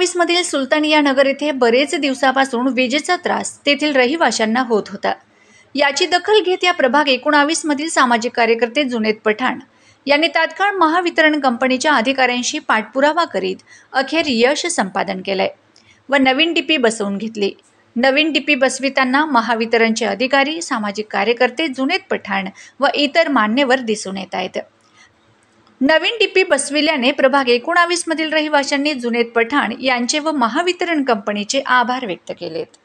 19 मधील सुलतानिया नगर येथे बरेच दिवसापासून विजेचा त्रास तेथील रहिवाशांना होत होता। याची दखल घेत या प्रभाग 19 मधील सामाजिक कार्यकर्ते जुनेद पठाण यांनी तात्काळ महावितरण कंपनीच्या अधिकाऱ्यांशी पाठपुरावा करीत अखेर यश संपादन केलंय व नवीन डीपी बसवून घेतली। नवीन डीपी बसविताना महावितरणचे अधिकारी, सामाजिक कार्यकर्ते जुनेद पठाण व इतर मान्यवर दिसून येत आहेत। नवीन डीपी बसविल्याने प्रभाग 19 मधील रहिवाशांनी जुनेद पठाण यांचे व महावितरण कंपनीचे आभार व्यक्त केलेत।